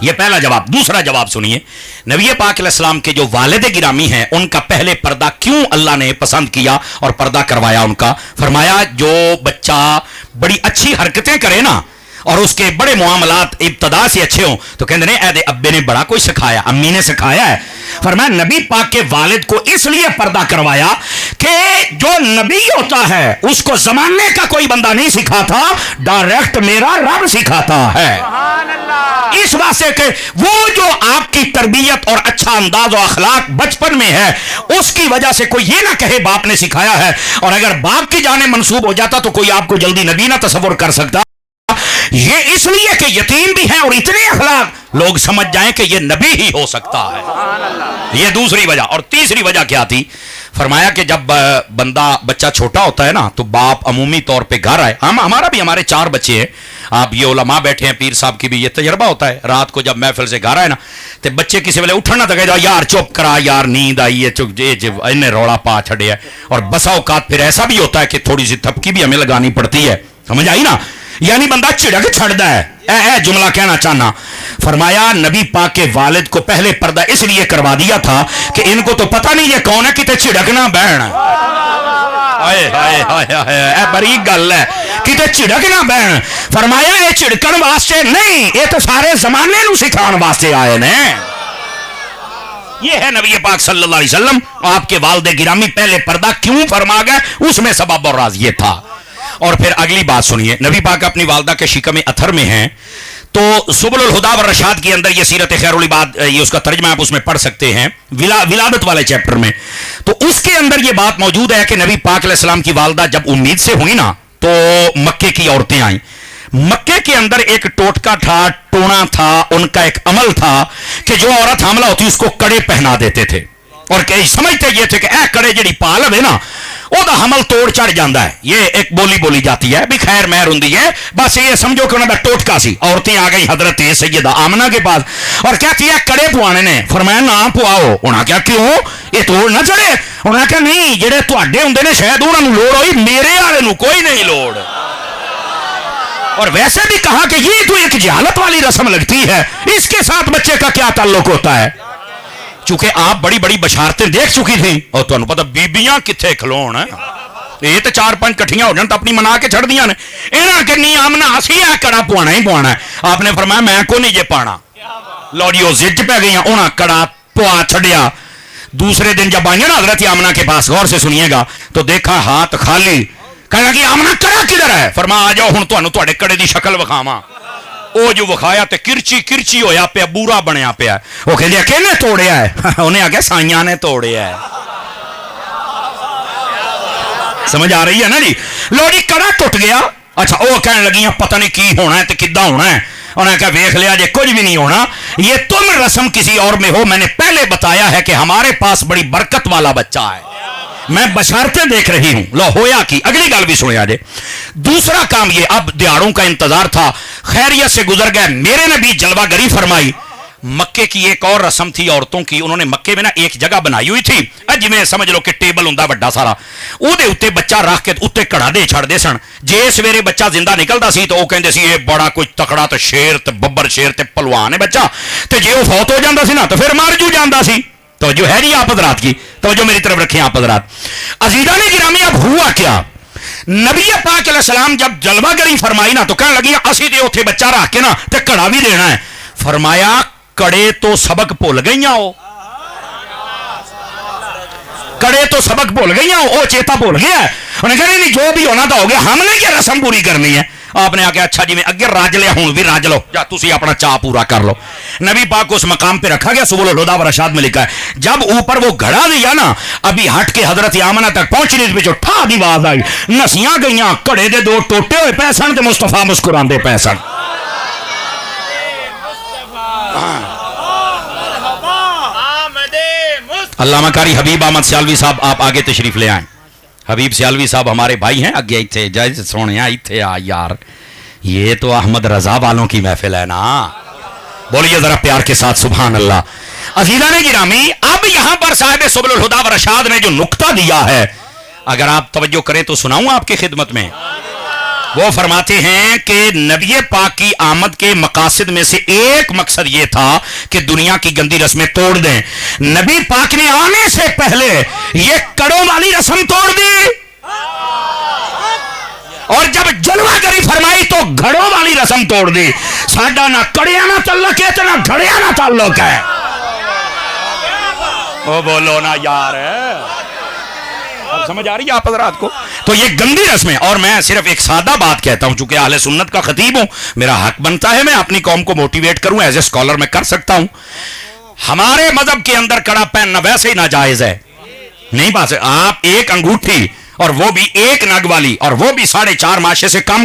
ये पहला जवाब। दूसरा जवाब सुनिए, नबी पाक अलैहिस्सलाम के जो वालिद गिरामी हैं, उनका पहले पर्दा क्यों अल्लाह ने पसंद किया और पर्दा करवाया उनका? फरमाया जो बच्चा बड़ी अच्छी हरकतें करे ना, और उसके बड़े मामलात इब्तदा से अच्छे हों तो कहते नहीं ऐदे अब्बे ने बड़ा कोई सिखाया, अम्मी ने सिखाया है। फरमाया नबी पाक के वालिद को इसलिए पर्दा करवाया कि जो नबी होता है उसको जमाने का कोई बंदा नहीं सिखाता, डायरेक्ट मेरा रब सिखाता है। इस वास्ते के वो जो आपकी तरबियत और अच्छा अंदाज और अखलाक बचपन में है उसकी वजह से कोई ये ना कहे बाप ने सिखाया है, और अगर बाप की जाने मंसूब हो जाता तो कोई आपको जल्दी नबी ना तसव्वुर कर सकता। ये इसलिए कि यतीम भी है और इतने अखलाक लोग समझ जाएं कि ये नबी ही हो सकता है। ये दूसरी वजह। और तीसरी वजह क्या थी? फरमाया कि जब बच्चा छोटा होता है ना तो बाप अमूमी तौर पे घर आए, हमारा भी, हमारे 4 बच्चे हैं, आप ये उलमा बैठे हैं, पीर साहब की भी ये तजर्बा होता है, रात को जब महफिल से घर आए ना तो बच्चे किसी वेले उठना तो कह यार चुप करा यार नींद आई है, चुप इन्हें रौला पा छड़े है। और बसा औकात फिर ऐसा भी होता है कि थोड़ी सी थपकी भी हमें लगानी पड़ती है, समझ आई ना, यानी बंदा चिड़क छड़दा है। जुमला कहना चाहना। फरमाया नबी पाक के वालिद को पहले पर्दा इसलिए करवा दिया था कि इनको तो पता नहीं ये कौन है, किते छिड़कना बहन। हाय हाय हाय हाय, बड़ी गल है, किते छिड़कना बहन। फरमाया ये छिड़कन वास्ते नहीं, ये तो सारे जमाने नू सिखाने वास्ते आए ने। ये है नबी पाक सल्लल्लाहु अलैहि वसल्लम। आपके वालिद गिरामी पहले पर्दा क्यों फरमा गए, उसमें सबब और राज ये था। और फिर अगली बात सुनिए, नबी पाक अपनी वालदा के शिकम अथर में हैं, तो सुबुल हुदा व रशाद के अंदर ये सीरत खैरुल इबाद, ये उसका तर्जमा आप उसमें पढ़ सकते हैं विलादत वाले चैप्टर में। तो उसके अंदर ये बात मौजूद है कि नबी पाक अलैहिस्सलाम की वालदा जब उम्मीद से हुई ना तो मक्के की औरतें आई। मक्के के अंदर एक टोटका था, टोना था, उनका एक अमल था कि जो औरत हमला होती उसको कड़े पहना देते थे, और कई समझते ये थे कि ए कड़े जी पाल है ना ओदा हमल तोड़ चढ़ जाता है। ये एक बोली बोली जाती है भी खैर महर होंगी है, बस ये समझो कि उन्होंने टोटका सी। औरतें आ गई हजरत सैयदा आमना के पास और कहती है कड़े पुआने ने। फरमाया ना पुआओ। उन्हें क्या क्यों, ये तोड़ ना चढ़े। उन्हें क्या नहीं, जेडे तुहाडे हुंदे ने शायद उन्होंने लोड़ होई, मेरे वाले नूं कोई नहीं लोड़। और वैसे भी कहा कि ये तो एक जहालत वाली रस्म लगती है, इसके साथ बच्चे का क्या ताल्लुक होता है। चूंकि आप बड़ी बड़ी बशारतें देख चुकी थी और तुहानू पता बीबियां किथे खलोण है, ये तो 4-5 कट्ठियां हो जान तो अपनी मना के छड़ दियां ने। इन्हां के नहीं आमना असी है कड़ा पुआना ही पुआना है। आपने फरमाया मैं को नहीं जे पाना। लो जी वो जिद पै गई, उन्हें कड़ा पुआ छड़िया। दूसरे दिन जब आई ना हजरत आमना के पास, गौर से सुनिएगा, तो देखा हाथ खाली। कहना कि आमना कड़ा किधर है? फरमाया आ जाओ हुण तुहानू तुहाडे कड़े दी शक्ल विखावां। ओ जो विखाया तो किरची किरची होया पिया, बूरा बनया पिया। वो कहते किहने तोड़िया है? उन्हें आख्या साइयां ने तोड़िया है। समझ आ रही है ना जी। लो जी कड़ा टुट गया। अच्छा वो कहने लगी पता नहीं की होना है तो किद्दां होना है। उन्हें कहा वेख लिया जे कुछ भी नहीं होना, ये तुम रस्म किसी और में हो। मैंने पहले बताया है कि हमारे पास बड़ी बरकत वाला बच्चा है, मैं बशारतें देख रही हूं। लो होया की अगली गल भी सुनिया जे। दूसरा काम ये, अब दिहाड़ों का इंतजार था, खैरियत से गुजर गए। मेरे ने भी जलवागरी फरमाई। मक्के की एक और रस्म थी औरतों की। उन्होंने मक्के में ना एक जगह बनाई हुई थी, जिवें समझ लो कि टेबल हुंदा वड्डा सारा, उहदे उत्ते बच्चा रख के उत्ते घड़ा दे छड़दे सन। जे सवेरे बच्चा जिंदा निकलदा सी तो वो कहंदे सी ये बड़ा कुछ तकड़ा ते शेर ते बब्बर शेर ते पहलवान है बच्चा, ते जे वो फौत हो जांदा सी ना तो फिर मर जू जांदा सी। तो जो है जी आप हज़रात की तो जो मेरी तरफ रखें आप हज़रात। अजीज़ा ने गिरामी अब हुआ क्या, नबी पाक अलैहिस्सलाम जब जलवागरी फरमाई ना तो कहने लगी असी तो उत्थे बच्चा रख के ना ते घड़ा भी देना है। फरमाया कड़े तो सबक भुल गई हो, कड़े तो सबक भूल गई हो, चेता भूल गया। उन्हें कहा नहीं जो भी होना तो हो गया, हमने ये रस्म पूरी करनी है। आपने आके अच्छा जी मैं अगे रज लिया हूं भी रज लो, या तुसी अपना चाह पूरा कर लो। नबी पाक को उस मकाम पे रखा गया। सुबुल हुदा व रशाद में लिखा है जब ऊपर वो घड़ा दिया ना, अभी हट के हजरत आमना तक पहुंचने पिछो ठा दी आवाज आई, नसियां गईयां, घड़े दे दो टोटे हुए पै सन ते मुस्तफा मुस्कुरांदे पै सन। अल्लामा कारी हबीब अहमद सियालवी साहब आप आगे तशरीफ ले आए। हबीब सियालवी साहब हमारे भाई हैं, अगे इत्थे जय सोने इत्थे आ यार, ये तो अहमद रजा वालों की महफिल है ना। बोलिए जरा प्यार के साथ सुभान अल्लाह। अजीजा ने गिरामी अब यहां पर साहिब सुबुल हुदा व रशाद ने जो नुक्ता दिया है, अगर आप तवज्जो करें तो सुनाऊं आपकी खिदमत में। वो फरमाते हैं कि नबी पाक की आमद के मकासद में से एक मकसद ये था कि दुनिया की गंदी रस्में तोड़ दें। नबी पाक ने आने से पहले ये कड़ों वाली रस्म तोड़ दी, और जब जब जलवा करी फरमाई तो घड़ों वाली रस्म तोड़ दी। साडा ना कड़िया ना ताल्लुक है, तो ना घड़िया ना ताल्लुक है। ओ बोलो ना यार, अब समझ आ रही है आप हजरात को? तो ये गंदी रस्में। और मैं सिर्फ एक सादा बात कहता हूं, चूंकि अहले सुन्नत का खतीब हूं, मेरा हक बनता है मैं अपनी कौम को मोटिवेट करूं, एज ए स्कॉलर मैं कर सकता हूं। हमारे मजहब के अंदर कड़ा पहनना वैसे ही नाजायज है, नहीं पा सकते आप। एक अंगूठी, और वो भी एक नग वाली, और वो भी 4.5 माशे से कम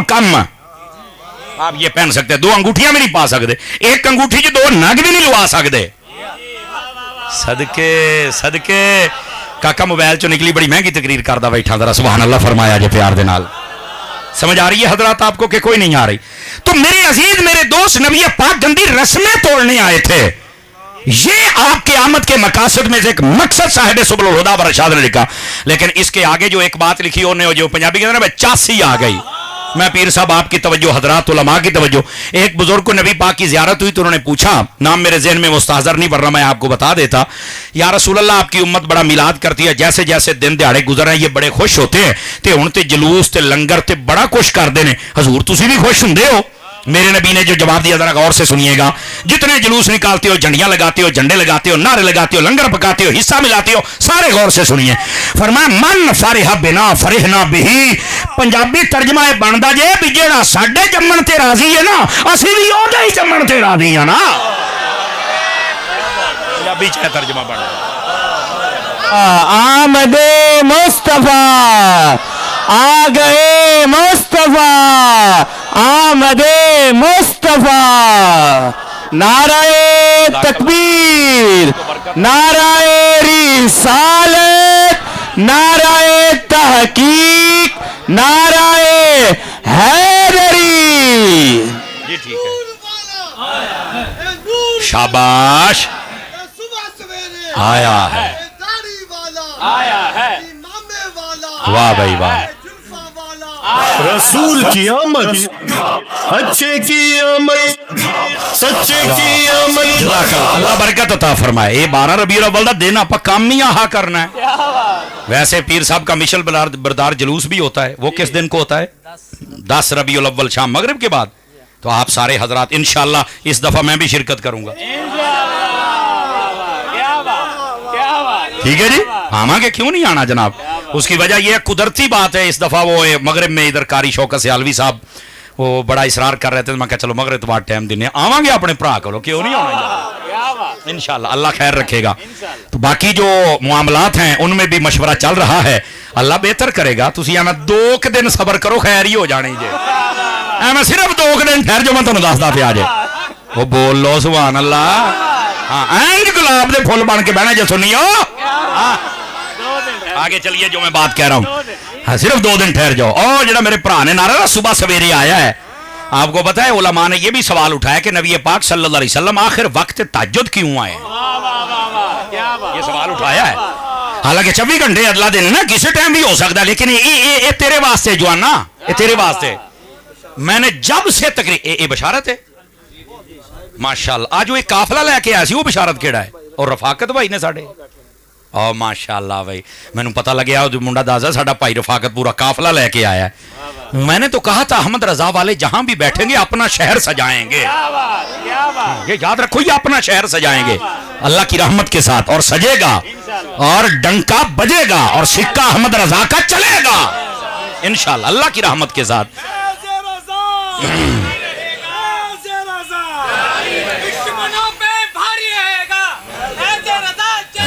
आप ये पहन सकते हैं। 2 अंगूठियां भी नहीं पा सकते, एक अंगूठी जो 2 नग भी नहीं लुआ सकते। सदके सदके काका मोबाइल चो निकली बड़ी महंगी तकरीर करदा बैठा, जरा सुभान अल्लाह फरमाया जे प्यार दे नाल। समझ आ रही है हजरत आपको कि कोई नहीं आ रही? तो मेरे अजीज, मेरे दोस्त, नबी पाक गंदी रस्में तोड़ने आए थे। ये आपके आमद के मकासद में से एक मकसद साहिब सुबुल हुदा व रशाद ने लिखा। लेकिन इसके आगे जो एक बात लिखी उन्होंने, जो पंजाबी कहते हैं ना, चासी आ गई। मैं पीर साहब आपकी तवज्जो, हजरात उलमा की तवज्जो। एक बुजुर्ग को नबी पाक की जियारत हुई तो उन्होंने पूछा, नाम मेरे ज़हन में मुस्ताज़र नहीं, वरना मैं आपको बता देता, या रसूल अल्लाह आपकी उम्मत बड़ा मिलाद करती है, जैसे जैसे दिन दिहाड़े गुजर रहे हैं ये बड़े खुश होते हैं, तो हुण ते जलूस ते लंगर ते बड़ा कुछ करते हैं, हजूर तुसी भी खुश होंदे हो? मेरे नबी ने जो जवाब दिया जरा गौर से सुनिएगा। जितने जुलूस निकालते हो, झंडियां लगाते हो, झंडे लगाते हो, नारे लगाते हो, लंगर पकाते हो, हिस्सा मिलाते हो, सारे गौर से सुनिए। फरमाया मन फरिहा बिना फरिहना बिही। पंजाबी तर्जमा है बनदा जे भी जेड़ा साडे जम्मन ते राजी है ना, असी भी ओदे ही जम्मन ते राजी है ना। पंजाबी च तर्जमा बन आमदे मुस्तफा, आ गए मुस्तफा, आमदे मुस्तफा। नाराए तकबीर, नाराए रिसालत, नाराए तहकीक, नाराए हैदरी। जी ठीक है, शाबाश, आया है, वाह भाई वाह। रसूल की आमद, अच्छे की आमद, सच्चे की आमद। अल्लाह बरकत अता फरमाए। ये 12 रबीउल अव्वल दा दिन आप काम ही यहाँ करना है। वैसे पीर साहब का मिशल बरदार जुलूस भी होता है, वो किस दिन को होता है? 10 रबीउल अव्वल शाम मगरिब के बाद। तो आप सारे हजरात इंशाअल्लाह इस दफा मैं भी शिरकत करूंगा, ठीक है जी? आवांगे, क्यों नहीं आना जनाब। उसकी वजह यह कुदरती बात है, इस दफा वो मगरिब में इधर कारी शौकत सियालवी साहब वो बड़ा इसरार कर रहे थे, मैं कहा चलो मगरिब तो बाद टाइम देने आवांगे अपने भरा को, क्यों नहीं आना इंशाल्लाह, अल्लाह खैर रखेगा। तो बाकी जो मामलात हैं उनमें भी मशवरा चल रहा है, अल्लाह बेहतर करेगा। तुसी आना 2 दिन सबर करो, खैर ही हो जाने जे। मैं सिर्फ 2 दिन ठहर जो, मैं तुहानू दसदा पिया जे। वो बोल लो सुभान अल्लाह। हाँ, एंड गुलाब दे फुल बन के बहना जे, सुनियो। आगे चलिए, जो मैं बात कह रहा हूं, हाँ, सिर्फ 2 दिन ठहर जाओ। और जो मेरे भरा ने नारा सुबह सवेरे आया है, आपको पता है उलमा ने यह भी सवाल उठाया कि नबी पाक सल्लल्लाहु अलैहि वसल्लम आखिर वक्त तहज्जुद क्यों आए? ये सवाल उठाया है। हालांकि 24 घंटे अगला दिन ना किसी टाइम भी हो सकता है, लेकिन ये तेरे वास्ते जवाना, ये तेरे वास्ते मैंने जब से तकरीर, ये बशारत है माशाअल्लाह। आज वो एक काफिला लेके आया सी, वो बशारत केड़ा है? और रफाकत भाई ने साडे, ओ माशाअल्लाह भाई, मैंने पता लगे मुंडा दादा साडा भाई रफाकत पूरा काफिला लेके आया है। मैंने तो कहा था अहमद रजा वाले जहां भी बैठेंगे अपना शहर सजाएंगे, ये याद रखो, ये अपना शहर सजाएंगे अल्लाह की रहमत के साथ, और सजेगा और डंका बजेगा और सिक्का अहमद रजा का चलेगा इंशाअल्लाह अल्लाह की रहमत के साथ।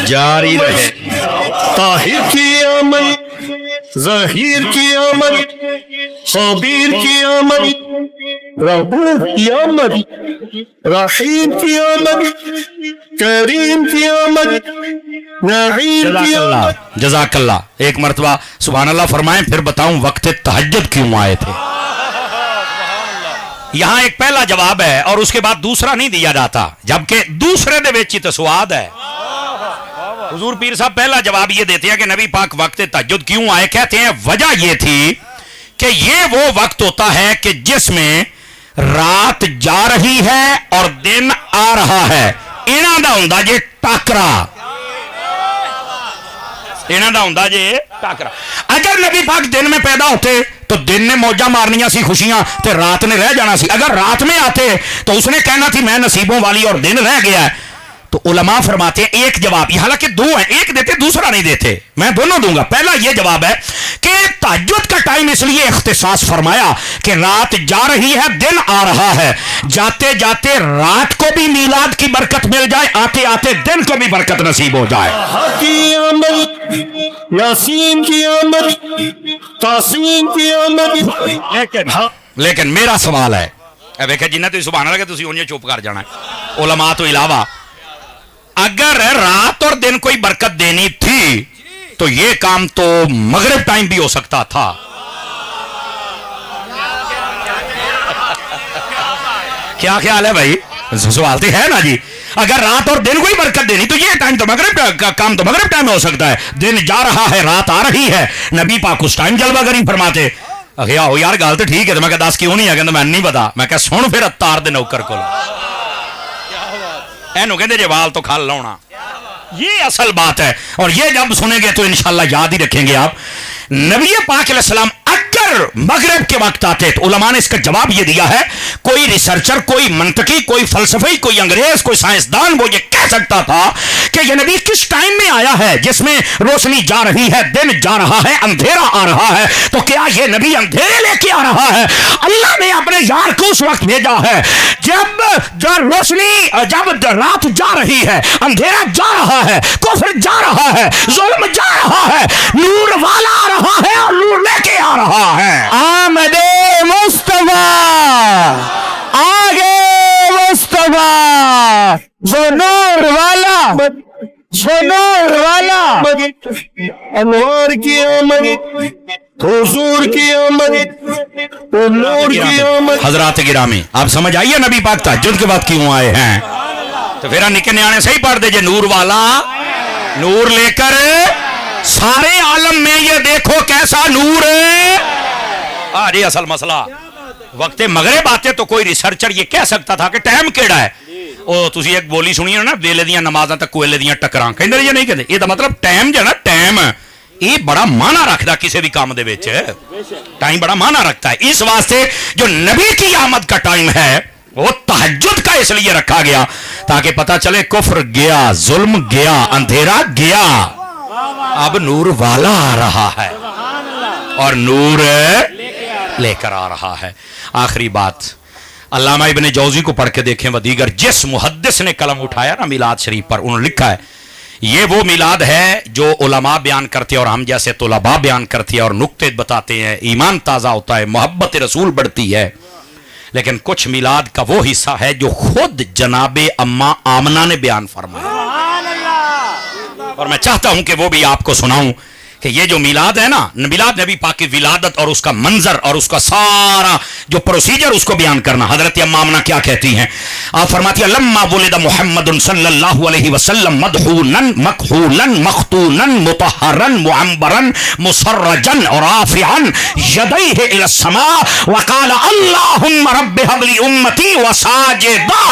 जारी रहे। ताहिर की आमद, ज़हीर की आमद, खबीर की आमद, रऊफ की आमद, रहीम की आमद, करीम की आमद, नईम की आमद। जज़ाकल्लाह। एक मरतबा सुभान अल्लाह फरमाएं, फिर बताऊं वक्त तहज्जुद क्यों आए थे। यहां एक पहला जवाब है और उसके बाद दूसरा नहीं दिया जाता, जबकि दूसरे दे विच ही स्वाद है। हुजूर पीर साहब पहला जवाब ये देते हैं कि नबी पाक वक्त तहज्जुद क्यों आए। कहते हैं वजह ये थी कि ये वो वक्त होता है कि जिसमें रात जा रही है और दिन आ रहा है। इन्हां दा हुंदा जे टाकरा, इन्हां दा हुंदा जे टाकरा। अगर नबी पाक दिन में पैदा होते تو دن نے موجہ مارنیاں سی خوشیاں تے رات نے رہ جانا سی. اگر رات میں آتے تو اس نے کہنا تھی میں نصیبوں والی اور دن رہ گیا ہے. تو علماء فرماتے ہیں ایک جواب یہ, حالانکہ دو ہیں, ایک دیتے دوسرا نہیں دیتے, میں دونوں دوں گا. پہلا یہ جواب ہے کہ تہجد کا ٹائم اس لیے اختصاص فرمایا کہ رات جا رہی ہے, دن آ رہا ہے, جاتے جاتے رات کو بھی میلاد کی برکت مل جائے, آتے آتے دن کو بھی برکت نصیب ہو جائے. کی آمد, یاسین کی آمد, تاسین کی آمد. لیکن میرا سوال ہے, ویکھے جنہیں تھی سبحان اللہ کہ تسی انہیں چپ کر جانا ہے علماء تو علاوہ, اگر رات اور دن کوئی برکت دینی تھی تو یہ کام تو مغرب ٹائم بھی ہو سکتا تھا. کیا خیال ہے بھائی, سوال تو ہے نا جی. اگر رات اور دن کوئی برکت دینی تو یہ ٹائم تو مغرب کا کام تو مغرب ٹائم میں ہو سکتا ہے. دن جا رہا ہے, رات آ رہی ہے, نبی پاک اس ٹائم جلوہ گری فرماتے. ہو یار گل تو ٹھیک ہے, تو میں کہا 10 کیوں نہیں ہے, کہ میں نہیں پتا. میں کہا سن پھر اتار دے نوکر کو اینو کہندے جے وال تو کھال لاؤنا, یہ اصل بات ہے. اور یہ جب سنیں گے تو انشاءاللہ یاد ہی رکھیں گے آپ. نبی پاک علیہ السلام اگر مغرب کے وقت آتے تو علماء نے اس کا جواب یہ دیا ہے, کوئی ریسرچر, کوئی منطقی, کوئی فلسفی, کوئی انگریز, کوئی سائنسدان وہ یہ کہہ سکتا تھا کہ یہ نبی کس ٹائم میں آیا ہے جس میں روشنی جا رہی ہے, دن جا رہا ہے, اندھیرا آ رہا ہے. تو کیا یہ نبی اندھیرے لے کے آ رہا ہے؟ اللہ نے اپنے یار کو اس وقت بھیجا ہے جب روشنی, جب رات جا رہی ہے, اندھیرا جا رہا ہے, کفر جا رہا ہے, ظلم جا رہا ہے, نور والا آ رہا ہے اور نور لے کے آ رہا ہے. آمد مصطفیٰ, آگے مصطفیٰ, وہ نور والا, وہ نور والا. انوار کی آمد, حضور کی آمد, نور کی آمد. حضرات گرامی, آپ سمجھ آئیے نبی پاک تہجد کے بعد کیوں آئے ہیں؟ تو پھر نکے نیانے صحیح پڑھ دے, نور والا نور لے کر سارے عالم میں یہ دیکھو کیسا نور ہے. جی اصل مسئلہ وقت مغرب آتے تو کوئی ریسرچر یہ کہہ سکتا تھا کہ ٹائم کیڑا ہے. او تسی ایک بولی سنی ہے نا, ویلے دیاں نمازاں تے کوئلے دیاں ٹکراں, کہندے یہ نہیں کہندے, یہ دا مطلب ٹائم جو ہے نا, ٹائم یہ بڑا معنی رکھتا کسی بھی کام دے وچ, ٹائم بڑا معنی رکھتا ہے. اس واسطے جو نبی کی آمد کا ٹائم ہے وہ تہجد کا اس لیے رکھا گیا تاکہ پتہ چلے کفر گیا, ظلم گیا, اندھیرا گیا, اب نور والا آ رہا ہے اور نور لے کر آ رہا ہے. آخری بات, علامہ ابن جوزی کو پڑھ کے دیکھیں و دیگر جس محدث نے قلم اٹھایا نا میلاد شریف پر, انہوں نے لکھا ہے یہ وہ میلاد ہے جو علماء بیان کرتے ہیں اور ہم جیسے طلباء بیان کرتے ہیں اور نکتے بتاتے ہیں, ایمان تازہ ہوتا ہے, محبت رسول بڑھتی ہے. لیکن کچھ میلاد کا وہ حصہ ہے جو خود جناب اماں آمنہ نے بیان فرمایا, اور میں چاہتا ہوں کہ وہ بھی آپ کو سناؤں کہ یہ جو میلاد ہے نا, میلاد نبی پاک کی ولادت اور اس کا منظر اور اس کا سارا جو پروسیجر اس کو بیان کرنا. حضرت اماں آمنہ کیا کہتی ہیں, آپ فرماتی ہیں لما ولد محمد صلی اللہ علیہ وسلم مدحونا مکحولا مختونا مطہرا معمبرا مسرجا رافعا یدیہ الی السماء وقال اللہم رب هب لی امتی وساجدا.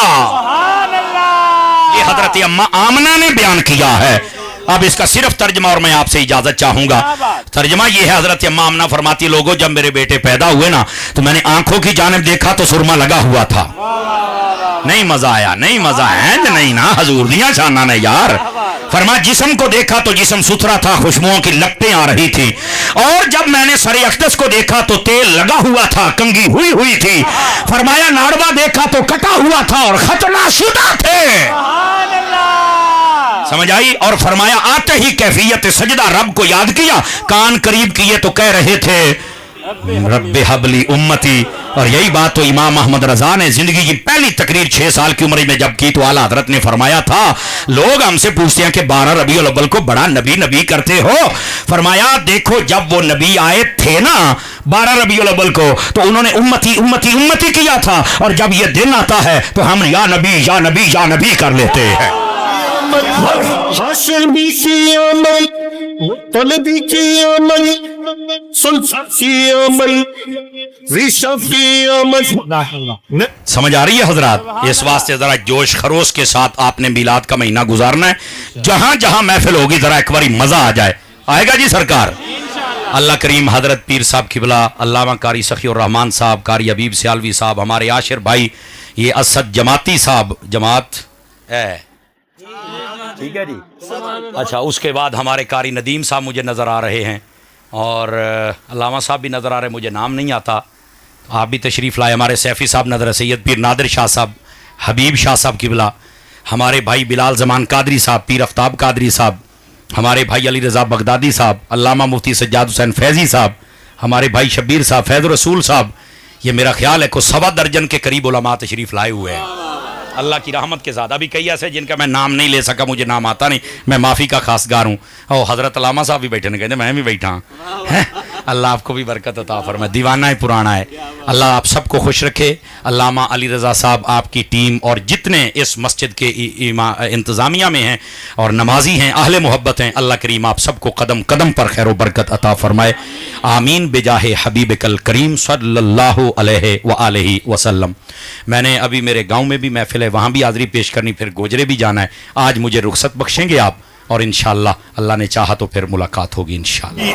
یہ حضرت اماں آمنہ نے بیان کیا ہے. اب اس کا صرف ترجمہ اور میں آپ سے اجازت چاہوں گا. ترجمہ یہ ہے, حضرت اماں آمنہ فرماتی لوگوں جب میرے بیٹے پیدا ہوئے نا تو میں نے آنکھوں کی جانب دیکھا تو سرما لگا ہوا تھا. نہیں مزہ آیا, نہیں مزہ ہے نہیں نا, حضور دیاں شانہ نے یار. فرما جسم کو دیکھا تو جسم ستھرا تھا, خوشبوؤں کی لپٹیں آ رہی تھی. اور جب میں نے سر اقدس کو دیکھا تو تیل لگا ہوا تھا, کنگھی ہوئی تھی. فرمایا ناڑوا دیکھا تو کٹا ہوا تھا اور ختنہ شدہ تھے. سمجھ آئی؟ اور فرمایا آتے ہی کیفیت سجدہ رب کو یاد کیا, کان قریب کیے تو کہہ رہے تھے رب حبلی امتی. اور یہی بات تو امام احمد رضا نے زندگی کی پہلی تقریر 6 سال کی عمر میں جب کی تو اعلیٰ حضرت نے فرمایا تھا, لوگ ہم سے پوچھتے ہیں کہ 12 ربیع الاول کو بڑا نبی کرتے ہو. فرمایا دیکھو جب وہ نبی آئے تھے نا 12 ربیع الاول کو تو انہوں نے امتی امتی امتی کیا تھا, اور جب یہ دن آتا ہے تو ہم یا نبی یا نبی یا نبی کر لیتے ہیں. ہاشمی کی عمل, طلبی کی عمل, سلسل کی عمل, ریشف کی عمل. سمجھ آ رہی ہے حضرات؟ اس واسطے ذرا جوش خروش کے ساتھ آپ نے میلاد کا مہینہ گزارنا ہے. جہاں جہاں محفل ہوگی ذرا ایک باری مزہ آ جائے. آئے گا جی سرکار؟ اللہ کریم حضرت پیر صاحب قبلہ علامہ قاری سخی الرحمان صاحب، قاری حبیب سیالوی صاحب، ہمارے عاشر بھائی یہ اسد جماعتی صاحب، جماعت ہے ٹھیک ہے جی، اچھا اس کے بعد ہمارے قاری ندیم صاحب مجھے نظر آ رہے ہیں، اور علامہ صاحب بھی نظر آ رہے ہیں، مجھے نام نہیں آتا، آپ بھی تشریف لائے، ہمارے سیفی صاحب نظر ہے، سید پیر نادر شاہ صاحب، حبیب شاہ صاحب قبلہ، ہمارے بھائی بلال زمان قادری صاحب، پیر آفتاب قادری صاحب، ہمارے بھائی علی رضا بغدادی صاحب، علامہ مفتی سجاد حسین فیضی صاحب، ہمارے بھائی شبیر صاحب، فیض رسول صاحب، یہ میرا خیال ہے کہ 1.25 درجن کے قریب علماء تشریف لائے ہوئے ہیں اللہ کی رحمت کے ساتھ۔ ابھی کئی ایسے جن کا میں نام نہیں لے سکا، مجھے نام آتا نہیں، میں معافی کا خواستگار ہوں۔ اور حضرت علامہ صاحب بھی بیٹھے، کہتے میں بھی بیٹھا ہوں۔ اللہ آپ کو بھی برکت عطا فرمائے، دیوانہ پرانا ہے، اللہ آپ سب کو خوش رکھے۔ علامہ علی رضا صاحب، آپ کی ٹیم اور جتنے اس مسجد کے انتظامیہ میں ہیں اور نمازی ہیں، اہل محبت ہیں، اللہ کریم آپ سب کو قدم قدم پر خیر و برکت عطا فرمائے، آمین بجاہ حبیبک الکریم صلی اللہ علیہ وآلہ وسلم۔ میں نے ابھی میرے گاؤں میں بھی محفل ہے، وہاں بھی حاضری پیش کرنی، پھر گوجرے بھی جانا ہے۔ آج مجھے رخصت بخشیں گے آپ، اور انشاءاللہ اللہ نے چاہا تو پھر ملاقات ہوگی انشاءاللہ۔